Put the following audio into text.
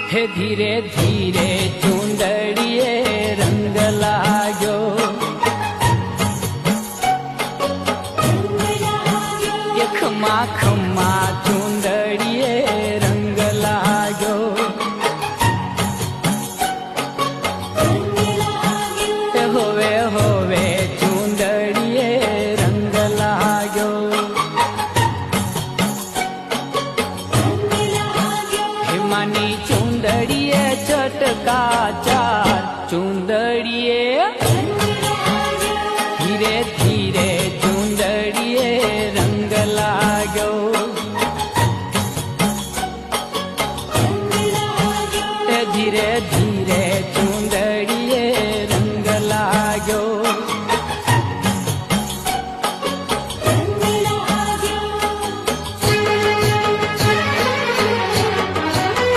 हे धीरे धीरे चूंदड़िए रंग लाग्यो, खमा खमा चूंदड़िए रंग लाग्यो, होवे होवे चूंदड़िए रंग लाग्यो, हिमानी चूंदड़िए चटका चार चूंदड़िए धीरे धीरे चूंदड़िए रंग लाग्यो, धीरे धीरे